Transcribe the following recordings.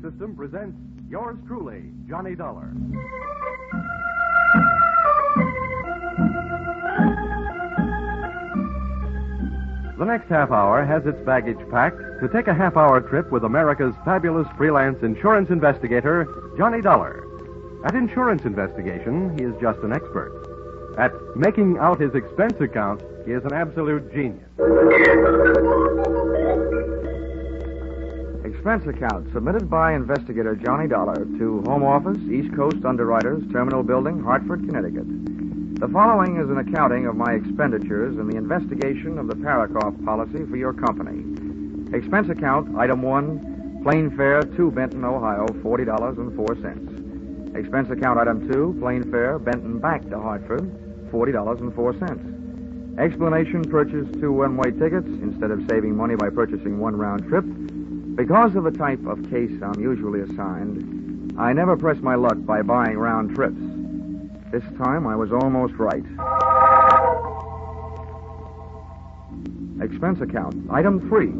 System presents yours truly, Johnny Dollar. The next half hour has its baggage packed to take a half-hour trip with America's fabulous freelance insurance investigator, Johnny Dollar. At insurance investigation, he is just an expert. At making out his expense account, he is an absolute genius. Expense account submitted by investigator Johnny Dollar to Home Office, East Coast Underwriters, Terminal Building, Hartford, Connecticut. The following is an accounting of my expenditures in the investigation of the Parakoff policy for your company. Expense account, item 1, plane fare to Benton, Ohio, $40.04. Expense account, item 2, plane fare, Benton back to Hartford, $40.04. Explanation, purchase 2 one-way tickets instead of saving money by purchasing one round trip. Because of the type of case I'm usually assigned, I never press my luck by buying round trips. This time I was almost right. Expense account, item 3.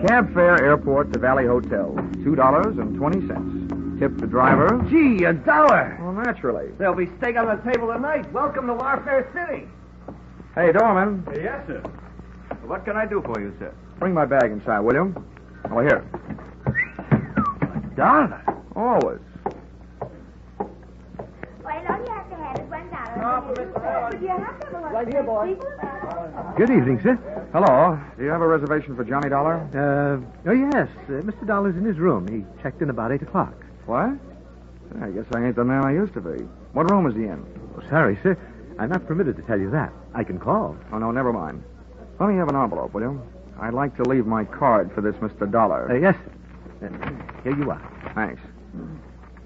Cab fare, airport to Valley Hotel, $2.20. Tip the driver. Gee, $1. Well, naturally. There'll be steak on the table tonight. Welcome to Warfare City. Hey, doorman, Yes, sir. What can I do for you, sir? bring my bag inside, will you? Oh, here. $1. Always. Well, all you have to have is $1. But you have to have a Right here, boy. Good evening, sir. Hello. Do you have a reservation for Johnny Dollar? Oh, yes. Mr. Dollar's in his room. He checked in about 8 o'clock. What? I guess I ain't the man I used to be. What room is he in? Oh, sorry, sir. I'm not permitted to tell you that. I can call. Oh, no, never mind. Let me have an envelope, will you? I'd like to leave my card for this Mr. Dollar. Yes. Here you are. Thanks.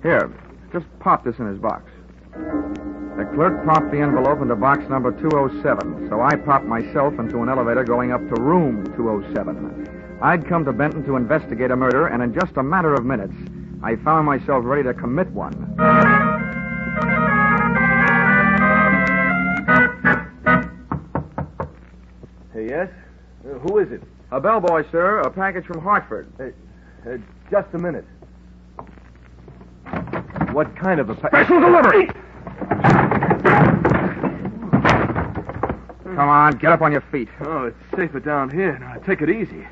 Here, just pop this in his box. The clerk popped the envelope into box number 207, so I popped myself into an elevator going up to room 207. I'd come to Benton to investigate a murder, and in just a matter of minutes, I found myself ready to commit one. Yes? Who is it? A bellboy, sir. A package from Hartford. Just a minute. What kind of a... Special delivery! Come on, get up on your feet. Oh, it's safer down here. Now, take it easy.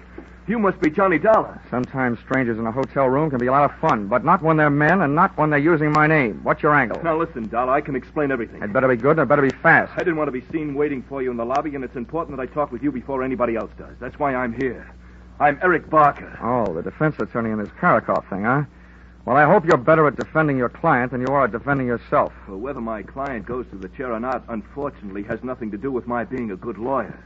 You must be Johnny Dollar. Sometimes strangers in a hotel room can be a lot of fun, but not when they're men and not when they're using my name. What's your angle? Now, listen, Dollar, I can explain everything. It better be good and it better be fast. I didn't want to be seen waiting for you in the lobby, and it's important that I talk with you before anybody else does. That's why I'm here. I'm Eric Barker. Oh, the defense attorney in this Parakoff thing, huh? Well, I hope you're better at defending your client than you are at defending yourself. Well, whether my client goes to the chair or not, unfortunately, has nothing to do with my being a good lawyer.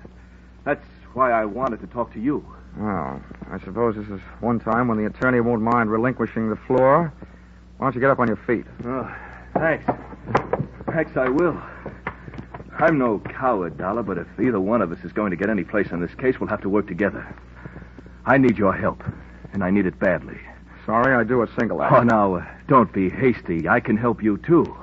That's why I wanted to talk to you. Oh, I suppose this is one time when the attorney won't mind relinquishing the floor. Why don't you get up on your feet? Oh, thanks. Thanks, I will. I'm no coward, Dollar, but if either one of us is going to get any place in this case, we'll have to work together. I need your help, and I need it badly. Sorry, I do a single act. Oh, now, don't be hasty. I can help you, too.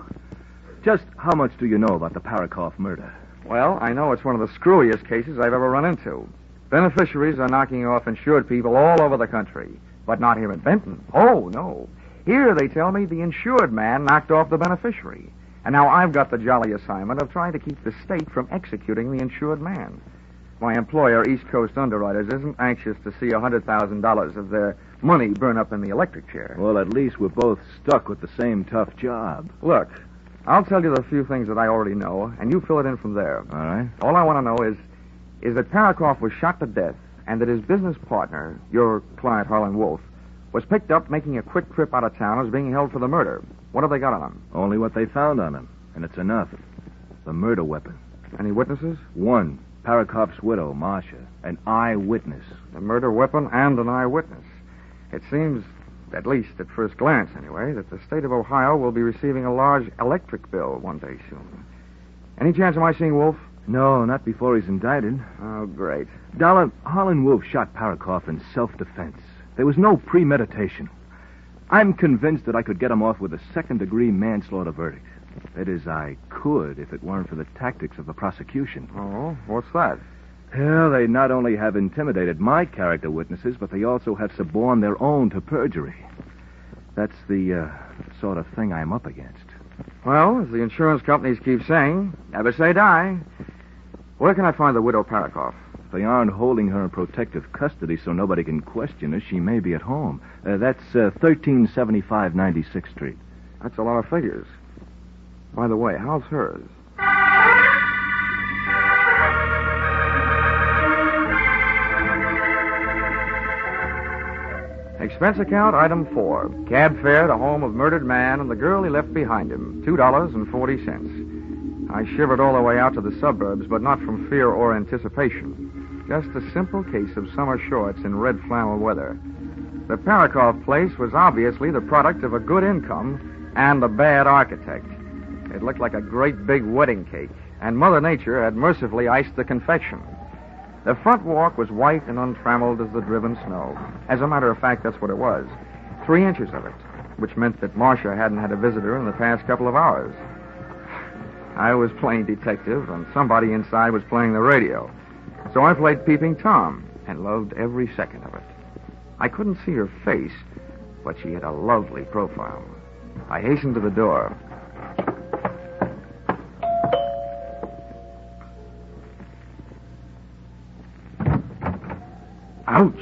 Just how much do you know about the Parakoff murder? Well, I know it's one of the screwiest cases I've ever run into. Beneficiaries are knocking off insured people all over the country, but not here in Benton. Oh, no. Here, they tell me, the insured man knocked off the beneficiary. And now I've got the jolly assignment of trying to keep the state from executing the insured man. My employer, East Coast Underwriters, isn't anxious to see $100,000 of their money burn up in the electric chair. Well, at least we're both stuck with the same tough job. Look, I'll tell you the few things that I already know, and you fill it in from there. All right. All I want to know is that Parakoff was shot to death and that his business partner, your client Harlan Wolf, was picked up making a quick trip out of town as being held for the murder. What have they got on him? Only what they found on him, and it's enough. The murder weapon. Any witnesses? One, Parakoff's widow, Marcia, an eyewitness. A murder weapon and an eyewitness. It seems, at least at first glance anyway, that the state of Ohio will be receiving a large electric bill one day soon. Any chance of my seeing Wolf? No, not before he's indicted. Oh, great. Dollar, Harlan Wolf shot Parakoff in self-defense. There was no premeditation. I'm convinced that I could get him off with a second-degree manslaughter verdict. That is, I could if it weren't for the tactics of the prosecution. Oh, what's that? Well, they not only have intimidated my character witnesses, but they also have suborned their own to perjury. That's the sort of thing I'm up against. Well, as the insurance companies keep saying, never say die. Where can I find the widow Parakoff? If they aren't holding her in protective custody so nobody can question her, she may be at home. That's 1375 96th Street. That's a lot of figures. By the way, how's hers? Expense account, item 4. Cab fare to home of murdered man and the girl he left behind him, $2.40. I shivered all the way out to the suburbs, but not from fear or anticipation. Just a simple case of summer shorts in red flannel weather. The Parakoff place was obviously the product of a good income and a bad architect. It looked like a great big wedding cake, and Mother Nature had mercifully iced the confection. The front walk was white and untrammeled as the driven snow. As a matter of fact, that's what it was. 3 inches of it, which meant that Marcia hadn't had a visitor in the past couple of hours. I was playing detective, and somebody inside was playing the radio. So I played Peeping Tom, and loved every second of it. I couldn't see her face, but she had a lovely profile. I hastened to the door. Ouch!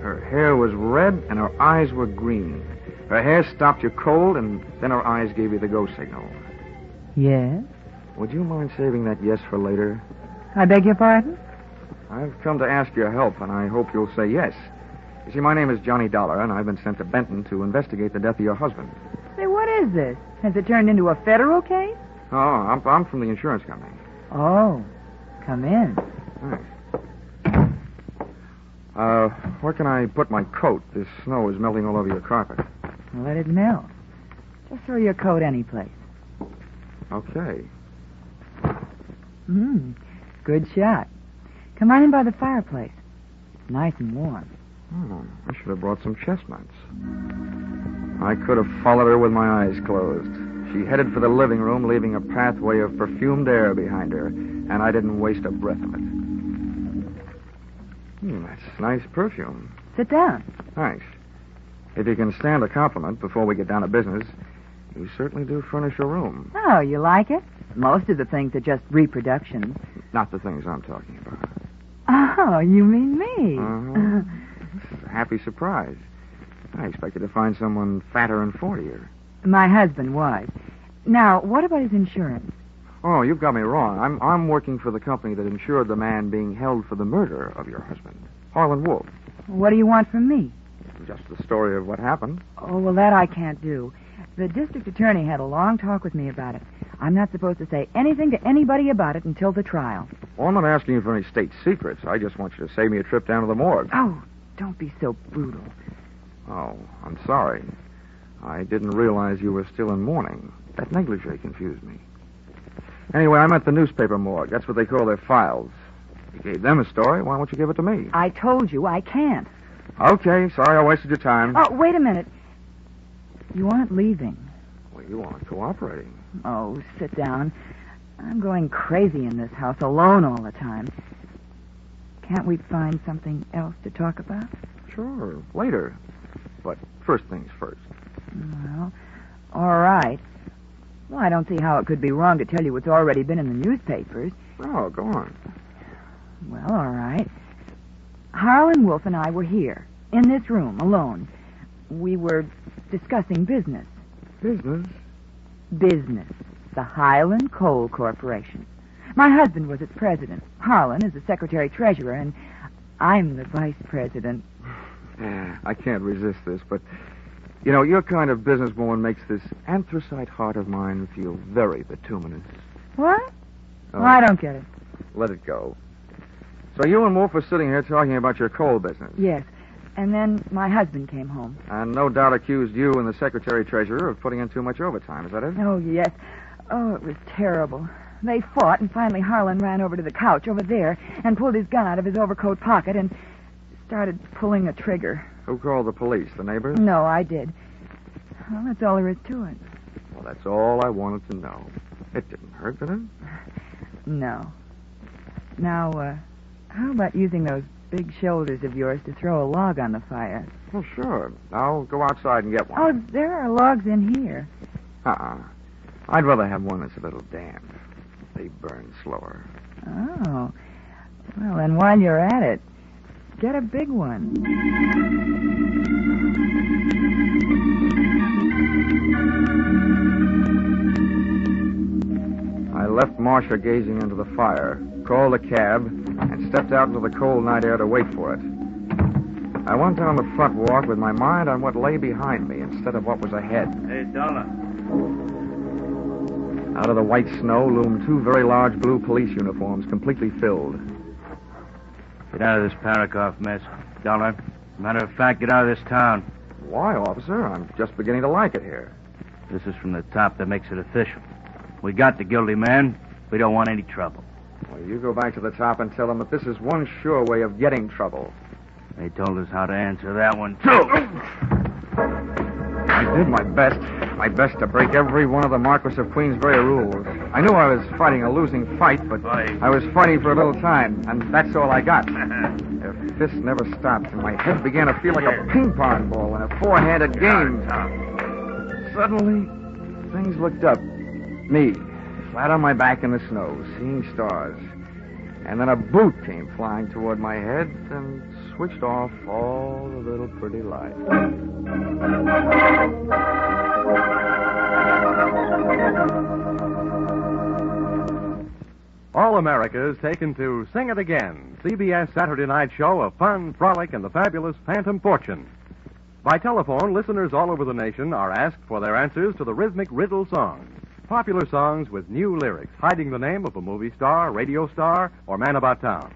Her hair was red and her eyes were green. Her hair stopped you cold and then her eyes gave you the go signal. Yes? Would you mind saving that yes for later? I beg your pardon? I've come to ask your help and I hope you'll say yes. You see, my name is Johnny Dollar and I've been sent to Benton to investigate the death of your husband. Say, what is this? Has it turned into a federal case? Oh, I'm from the insurance company. Oh, come in. Thanks. Where can I put my coat? This snow is melting all over your carpet. Let it melt. Just throw your coat anyplace. Okay. Good shot. Come on in by the fireplace. Nice and warm. Oh, I should have brought some chestnuts. I could have followed her with my eyes closed. She headed for the living room, leaving a pathway of perfumed air behind her, and I didn't waste a breath of it. That's nice perfume. Sit down. Thanks. If you can stand a compliment before we get down to business, you certainly do furnish a room. Oh, you like it? Most of the things are just reproductions. Not the things I'm talking about. Oh, you mean me? It's a happy surprise. I expected to find someone fatter and 40er. My husband was. Now, what about his insurance? Oh, you've got me wrong. I'm working for the company that insured the man being held for the murder of your husband, Harlan Wolf. What do you want from me? Just the story of what happened. Oh, well, that I can't do. The district attorney had a long talk with me about it. I'm not supposed to say anything to anybody about it until the trial. Well, I'm not asking you for any state secrets. I just want you to save me a trip down to the morgue. Oh, don't be so brutal. Oh, I'm sorry. I didn't realize you were still in mourning. That negligee confused me. Anyway, I'm at the newspaper morgue. That's what they call their files. You gave them a story. Why won't you give it to me? I told you I can't. Okay, sorry I wasted your time. Oh, wait a minute. You aren't leaving. Well, you aren't cooperating. Oh, sit down. I'm going crazy in this house, alone all the time. Can't we find something else to talk about? Sure, later. But first things first. Well, all right. Well, I don't see how it could be wrong to tell you what's already been in the newspapers. Oh, go on. Well, all right. Harlan Wolf and I were here, in this room, alone. We were discussing business. Business? Business. The Highland Coal Corporation. My husband was its president. Harlan is the secretary-treasurer, and I'm the vice president. I can't resist this, but, you know, your kind of businesswoman makes this anthracite heart of mine feel very bituminous. What? Oh, Well, I don't get it. Let it go. So you and Wolf were sitting here talking about your coal business. Yes. And then my husband came home. And no doubt accused you and the secretary-treasurer of putting in too much overtime. Is that it? Oh, yes. Oh, it was terrible. They fought, and finally Harlan ran over to the couch over there and pulled his gun out of his overcoat pocket and started pulling a trigger. Who called the police? The neighbors? No, I did. Well, that's all there is to it. Well, that's all I wanted to know. It didn't hurt, did it? No. Now, how about using those big shoulders of yours to throw a log on the fire. Well, sure. I'll go outside and get one. Oh, there are logs in here. I'd rather have one that's a little damp. They burn slower. Oh. Well, then while you're at it, get a big one. I left Marcia gazing into the fire, called a cab, and stepped out into the cold night air to wait for it. I went down the front walk with my mind on what lay behind me instead of what was ahead. Hey, Dollar. Out of the white snow loomed two very large blue police uniforms, completely filled. Get out of this Parakoff mess, Dollar. Matter of fact, get out of this town. Why, officer? I'm just beginning to like it here. This is from the top that makes it official. We got the guilty man. We don't want any trouble. Well, you go back to the top and tell them that this is one sure way of getting trouble. They told us how to answer that one, too. I did my best to break every one of the Marquis of Queensberry rules. I knew I was fighting a losing fight, but I was fighting for a little time, and that's all I got. Their fists never stopped, and my head began to feel like a ping-pong ball in a four-handed game. Suddenly, things looked up. Me, flat on my back in the snow, seeing stars. And then a boot came flying toward my head and switched off all the little pretty lights. All America is taken to Sing It Again, CBS Saturday night show of fun, frolic, and the fabulous Phantom Fortune. By telephone, listeners all over the nation are asked for their answers to the rhythmic riddle songs. Popular songs with new lyrics hiding the name of a movie star, radio star, or man about town.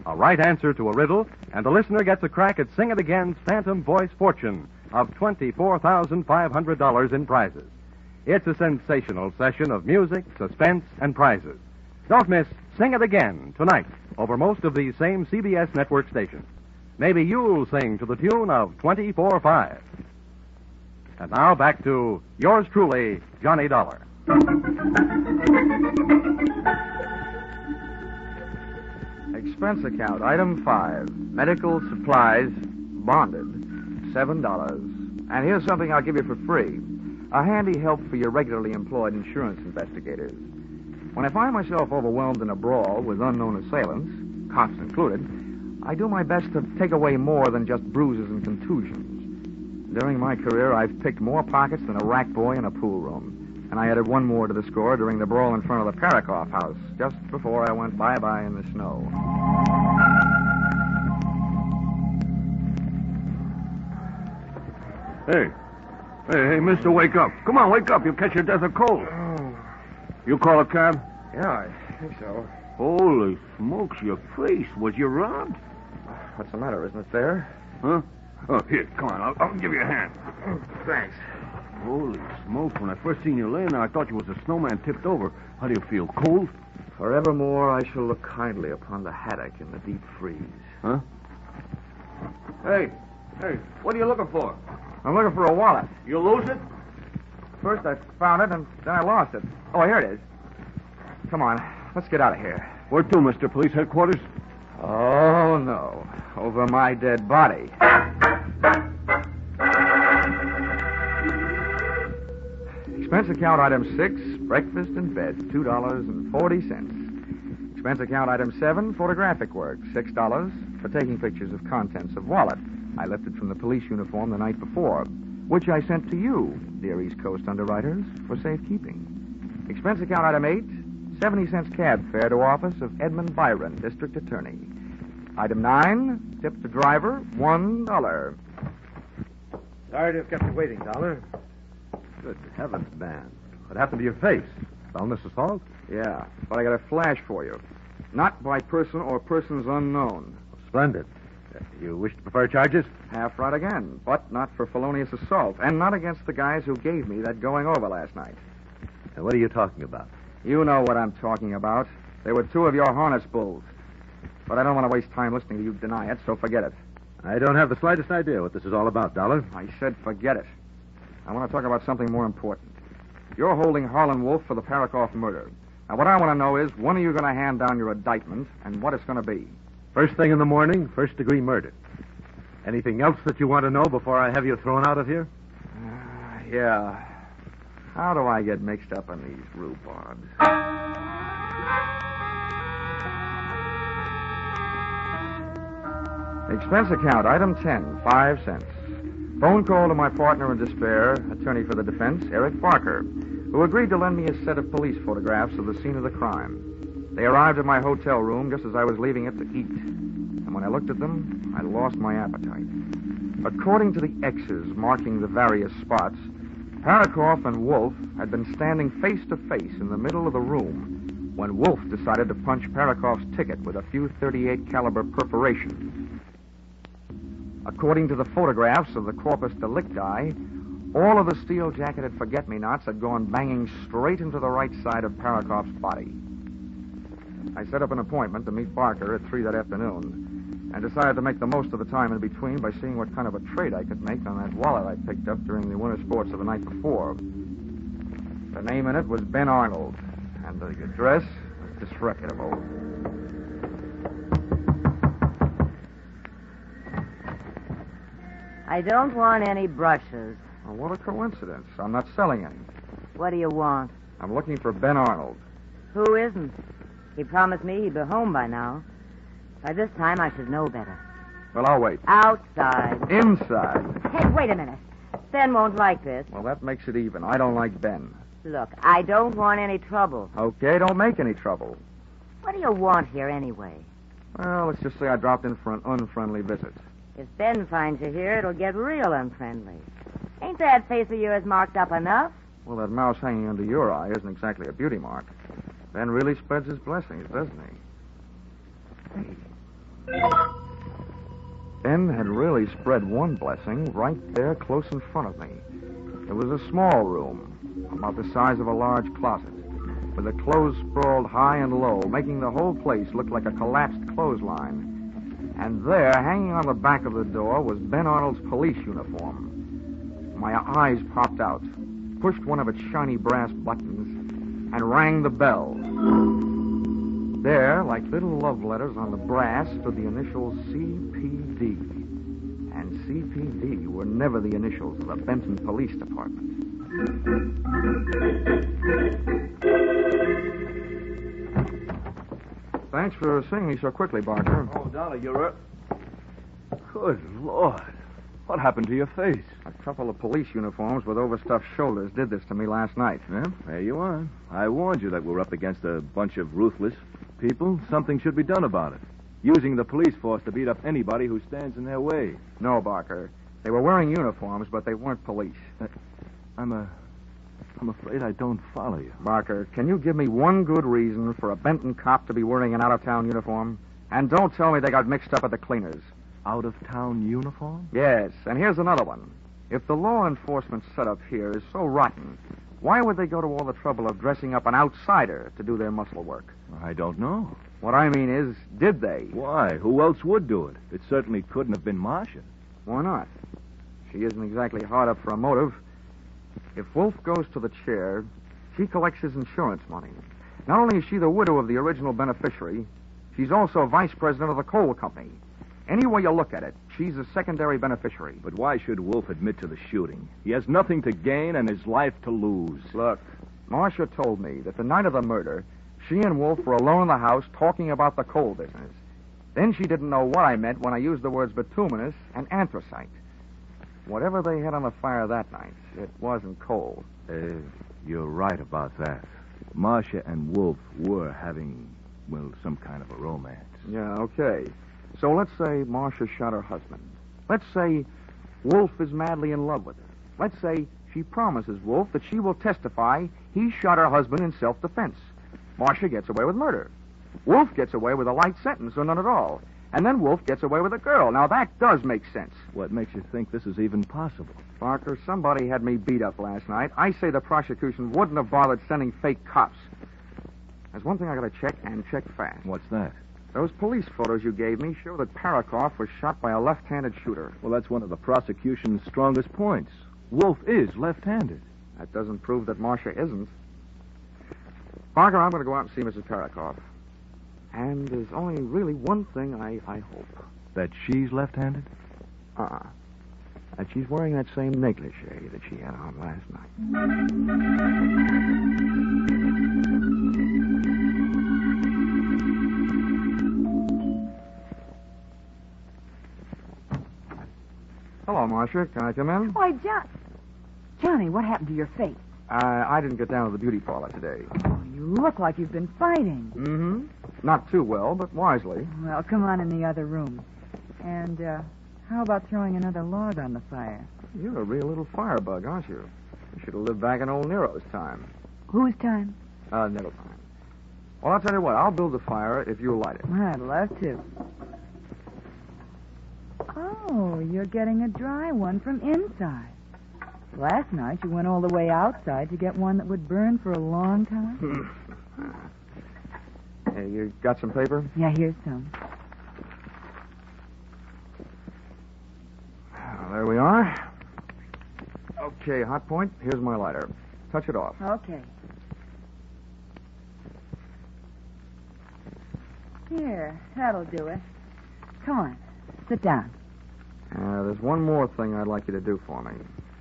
A right answer to a riddle, and the listener gets a crack at Sing It Again's Phantom Voice Fortune of $24,500 in prizes. It's a sensational session of music, suspense, and prizes. Don't miss Sing It Again tonight over most of these same CBS network stations. Maybe you'll sing to the tune of 24-5. And now back to yours truly, Johnny Dollar. Expense account, item 5. Medical supplies, bonded, $7. And here's something I'll give you for free. A handy help for your regularly employed insurance investigators. When I find myself overwhelmed in a brawl with unknown assailants, cops included, I do my best to take away more than just bruises and contusions. During my career, I've picked more pockets than a rack boy in a pool room. And I added one more to the score during the brawl in front of the Parakoff house, just before I went bye-bye in the snow. Hey, mister, wake up. Come on, wake up. You'll catch your death of cold. Oh. You call a cab? Yeah, I think so. Holy smokes, your face. Was you robbed? What's the matter? Isn't it there? Huh? Oh, here, come on. I'll give you a hand. Thanks. Holy smokes, when I first seen you laying there, I thought you was a snowman tipped over. How do you feel, cold? Forevermore, I shall look kindly upon the haddock in the deep freeze. Huh? Hey, what are you looking for? I'm looking for a wallet. You lose it? First I found it, and then I lost it. Oh, here it is. Come on, let's get out of here. Where to, Mr. Police Headquarters? Oh, no. Over my dead body. Expense account item 6, breakfast and bed, $2.40. Expense account item 7, photographic work, $6 for taking pictures of contents of wallet I lifted from the police uniform the night before, which I sent to you, dear East Coast underwriters, for safekeeping. Expense account item 8, 70 cents cab fare to office of Edmund Byron, district attorney. Item 9, tip to driver, $1. Sorry to have kept you waiting, Dollar. Good heavens, man. What happened to your face? Illness assault? Yeah, but I got a flash for you. Not by person or persons unknown. Splendid. You wish to prefer charges? Half right again, but not for felonious assault, and not against the guys who gave me that going over last night. And what are you talking about? You know what I'm talking about. They were two of your harness bulls. But I don't want to waste time listening to you deny it, so forget it. I don't have the slightest idea what this is all about, Dollar. I said forget it. I want to talk about something more important. You're holding Harlan Wolf for the Parakoff murder. Now, what I want to know is, when are you going to hand down your indictment, and what it's going to be? First thing in the morning, first-degree murder. Anything else that you want to know before I have you thrown out of here? Yeah. How do I get mixed up in these rhubarbs? Expense account, item 10, 5 cents. Phone call to my partner in despair, attorney for the defense, Eric Barker, who agreed to lend me a set of police photographs of the scene of the crime. They arrived at my hotel room just as I was leaving it to eat. And when I looked at them, I lost my appetite. According to the X's marking the various spots, Parakoff and Wolf had been standing face to face in the middle of the room when Wolf decided to punch Parakoff's ticket with a few .38 caliber perforations. According to the photographs of the corpus delicti, all of the steel-jacketed forget-me-nots had gone banging straight into the right side of Parakoff's body. I set up an appointment to meet Barker at 3 that afternoon and decided to make the most of the time in between by seeing what kind of a trade I could make on that wallet I picked up during the winter sports of the night before. The name in it was Ben Arnold, and the address was disreputable. I don't want any brushes. Well, what a coincidence. I'm not selling any. What do you want? I'm looking for Ben Arnold. Who isn't? He promised me he'd be home by now. By this time, I should know better. Well, I'll wait. Outside. Inside. Hey, wait a minute. Ben won't like this. Well, that makes it even. I don't like Ben. Look, I don't want any trouble. Okay, don't make any trouble. What do you want here anyway? Well, let's just say I dropped in for an unfriendly visit. If Ben finds you here, it'll get real unfriendly. Ain't that face of yours marked up enough? Well, that mouse hanging under your eye isn't exactly a beauty mark. Ben really spreads his blessings, doesn't he? Ben had really spread one blessing right there close in front of me. It was a small room, about the size of a large closet, with the clothes sprawled high and low, making the whole place look like a collapsed clothesline. And there, hanging on the back of the door, was Ben Arnold's police uniform. My eyes popped out, pushed one of its shiny brass buttons, and rang the bell. There, like little love letters on the brass, stood the initials CPD. And CPD were never the initials of the Benton Police Department. Thanks for seeing me so quickly, Barker. Oh, Dolly, you're up. Good Lord. What happened to your face? A couple of police uniforms with overstuffed shoulders did this to me last night. Well, there you are. I warned you that we're up against a bunch of ruthless people. Something should be done about it. Using the police force to beat up anybody who stands in their way. No, Barker. They were wearing uniforms, but they weren't police. I'm afraid I don't follow you. Barker, can you give me one good reason for a Benton cop to be wearing an out-of-town uniform? And don't tell me they got mixed up at the cleaners. Out-of-town uniform? Yes, and here's another one. If the law enforcement setup here is so rotten, why would they go to all the trouble of dressing up an outsider to do their muscle work? I don't know. What I mean is, did they? Why? Who else would do it? It certainly couldn't have been Marcia. Why not? She isn't exactly hard up for a motive. If Wolf goes to the chair, she collects his insurance money. Not only is she the widow of the original beneficiary, she's also vice president of the coal company. Any way you look at it, she's a secondary beneficiary. But why should Wolf admit to the shooting? He has nothing to gain and his life to lose. Look, Marcia told me that the night of the murder, she and Wolf were alone in the house talking about the coal business. Then she didn't know what I meant when I used the words bituminous and anthracite. Whatever they had on the fire that night, it wasn't coal. You're right about that. Marcia and Wolf were having, well, some kind of a romance. Yeah, okay. So let's say Marcia shot her husband. Let's say Wolf is madly in love with her. Let's say she promises Wolf that she will testify he shot her husband in self-defense. Marcia gets away with murder. Wolf gets away with a light sentence or none at all. And then Wolf gets away with a girl. Now, that does make sense. What makes you think this is even possible? Barker, somebody had me beat up last night. I say the prosecution wouldn't have bothered sending fake cops. There's one thing I gotta check, and check fast. What's that? Those police photos you gave me show that Parakoff was shot by a left-handed shooter. Well, that's one of the prosecution's strongest points. Wolf is left-handed. That doesn't prove that Marcia isn't. Barker, I'm going to go out and see Mrs. Parakoff. And there's only really one thing I hope. That she's left-handed? That she's wearing that same negligee that she had on last night. Hello, Marcia. Can I come in? Why, Johnny, what happened to your face? I didn't get down to the beauty parlor today. Oh, you look like you've been fighting. Mm-hmm. Not too well, but wisely. Well, come on in the other room. And, how about throwing another log on the fire? You're a real little firebug, aren't you? You should have lived back in old Nero's time. Whose time? Nero's time. Well, I'll tell you what. I'll build the fire if you'll light it. I'd love to. Oh, you're getting a dry one from inside. Last night you went all the way outside to get one that would burn for a long time. Hey, you got some paper? Yeah, here's some. There we are. Okay, hot point. Here's my lighter. Touch it off. Okay. Here, that'll do it. Come on, sit down. There's one more thing I'd like you to do for me.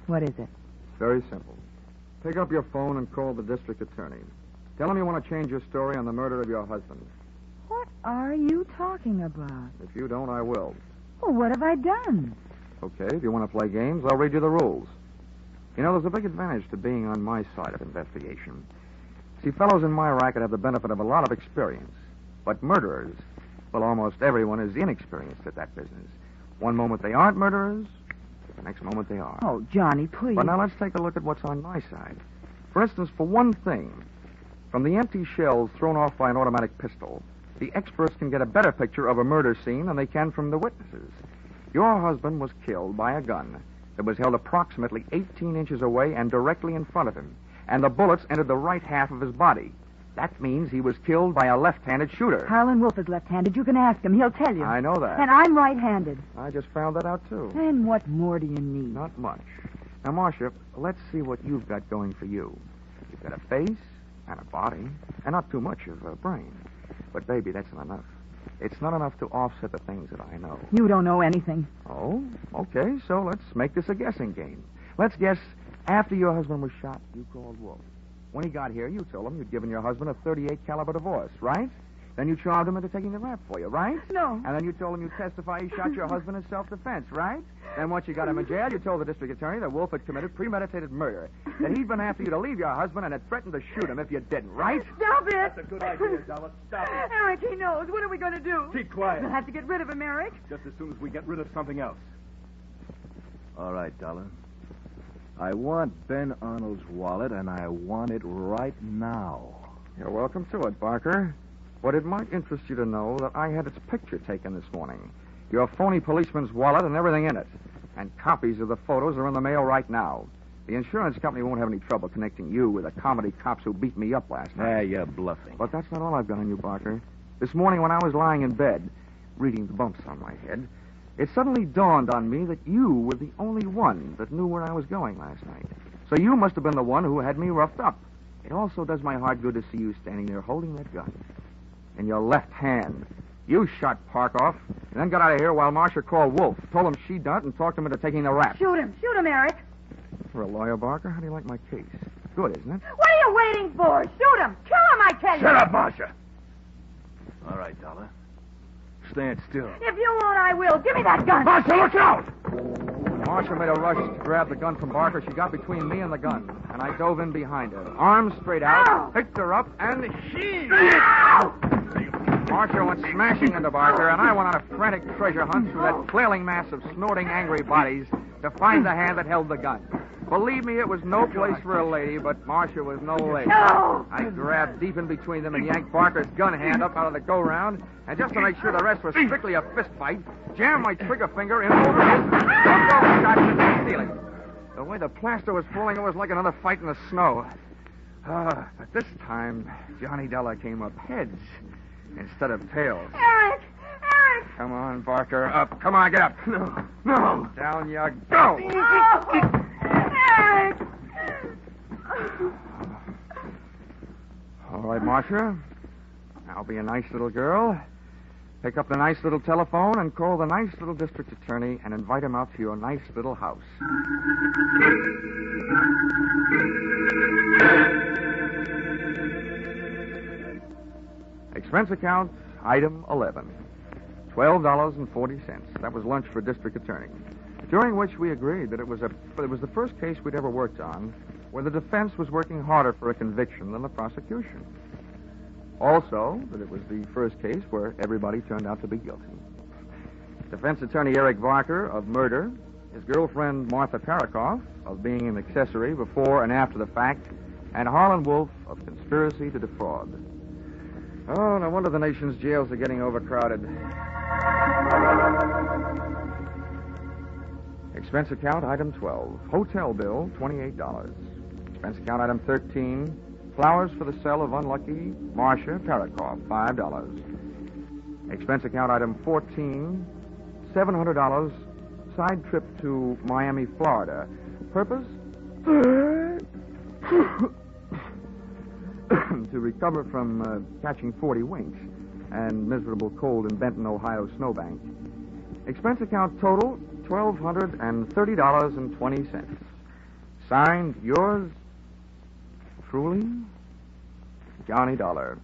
What is it? It's very simple. Pick up your phone and call the district attorney. Tell him you want to change your story on the murder of your husband. What are you talking about? If you don't, I will. Well, what have I done? Okay, if you want to play games, I'll read you the rules. You know, there's a big advantage to being on my side of investigation. See, fellows in my racket have the benefit of a lot of experience. But murderers, well, almost everyone is inexperienced at that business. One moment they aren't murderers, the next moment they are. Oh, Johnny, please. But now let's take a look at what's on my side. For instance, for one thing, from the empty shells thrown off by an automatic pistol, the experts can get a better picture of a murder scene than they can from the witnesses. Your husband was killed by a gun that was held approximately 18 inches away and directly in front of him, and the bullets entered the right half of his body. That means he was killed by a left-handed shooter. Harlan Wolf is left-handed. You can ask him. He'll tell you. I know that. And I'm right-handed. I just found that out, too. And what more do you need? Not much. Now, Marcia, let's see what you've got going for you. You've got a face and a body, and not too much of a brain. But, baby, that's not enough. It's not enough to offset the things that I know. You don't know anything. Oh, okay, so let's make this a guessing game. Let's guess after your husband was shot, you called Wolf. When he got here, you told him you'd given your husband a .38 caliber divorce, right? Then you charmed him into taking the rap for you, right? No. And then you told him you'd testify he shot your husband in self-defense, right? Then once you got him in jail, you told the district attorney that Wolf had committed premeditated murder, that he'd been after you to leave your husband and had threatened to shoot him if you didn't, right? Stop it! That's a good idea, Dollar. Stop it. Eric, he knows. What are we going to do? Keep quiet. We'll have to get rid of him, Eric. Just as soon as we get rid of something else. All right, Dollar. I want Ben Arnold's wallet, and I want it right now. You're welcome to it, Barker. But it might interest you to know that I had its picture taken this morning. Your phony policeman's wallet and everything in it. And copies of the photos are in the mail right now. The insurance company won't have any trouble connecting you with the comedy cops who beat me up last night. You're bluffing. But that's not all I've got on you, Barker. This morning when I was lying in bed, reading the bumps on my head, it suddenly dawned on me that you were the only one that knew where I was going last night. So you must have been the one who had me roughed up. It also does my heart good to see you standing there holding that gun in your left hand. You shot Parakoff and then got out of here while Marcia called Wolf, told him she'd done it, and talked him into taking the rap. Shoot him, Eric. For a lawyer, Barker, how do you like my case? Good, isn't it? What are you waiting for? Shoot him. Kill him, I tell you. Shut up, Marcia. All right, Dollar. Stand still. If you won't, I will. Give me that gun. Marcia, look out! Marcia made a rush to grab the gun from Barker. She got between me and the gun, and I dove in behind her, arms straight out, Ow! picked her up, and she... Marcia went smashing into Barker, and I went on a frantic treasure hunt through that flailing mass of snorting, angry bodies to find the hand that held the gun. Believe me, it was no place for a lady, but Marcia was no lady. No! I grabbed deep in between them and yanked Barker's gun hand up out of the go-round, and just to make sure the rest was strictly a fist fight, jammed my trigger finger in over his and jumped over the shot into the ceiling. The way the plaster was falling, it was like another fight in the snow. But this time, Johnny Dollar came up heads instead of tails. Eric! Come on, Barker, up. Come on, get up. No. Down you go. Oh! Eric! All right, Marcia. Now Now be a nice little girl. Pick up the nice little telephone and call the nice little district attorney and invite him out to your nice little house. Expense account, item 11. $12.40. That was lunch for district attorney. During which we agreed that it was the first case we'd ever worked on where the defense was working harder for a conviction than the prosecution. Also, that it was the first case where everybody turned out to be guilty. Defense attorney Eric Barker of murder, his girlfriend Martha Parakoff of being an accessory before and after the fact, and Harlan Wolf of conspiracy to defraud. Oh, no wonder the nation's jails are getting overcrowded. Expense account, item 12. Hotel bill, $28. Expense account, item 13. Flowers for the cell of unlucky Marcia Parakoff, $5. Expense account, item 14. $700. Side trip to Miami, Florida. Purpose? To recover from catching 40 winks and miserable cold in Benton, Ohio snowbank. Expense account total, $1,230.20. Signed, yours truly, Johnny Dollar.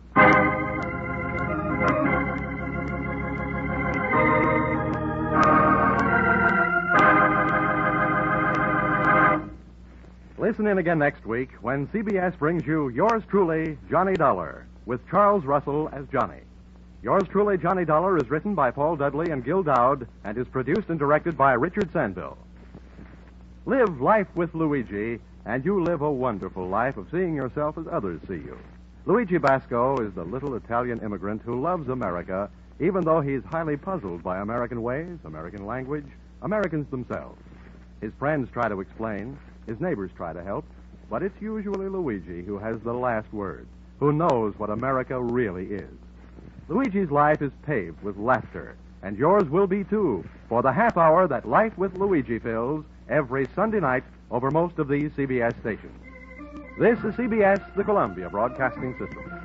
Listen in again next week when CBS brings you Yours Truly, Johnny Dollar, with Charles Russell as Johnny. Yours Truly, Johnny Dollar is written by Paul Dudley and Gil Dowd and is produced and directed by Richard Sandville. Live life with Luigi, and you live a wonderful life of seeing yourself as others see you. Luigi Basco is the little Italian immigrant who loves America, even though he's highly puzzled by American ways, American language, Americans themselves. His friends try to explain, his neighbors try to help, but it's usually Luigi who has the last word, who knows what America really is. Luigi's life is paved with laughter, and yours will be too, for the half hour that Life with Luigi fills every Sunday night over most of these CBS stations. This is CBS, the Columbia Broadcasting System.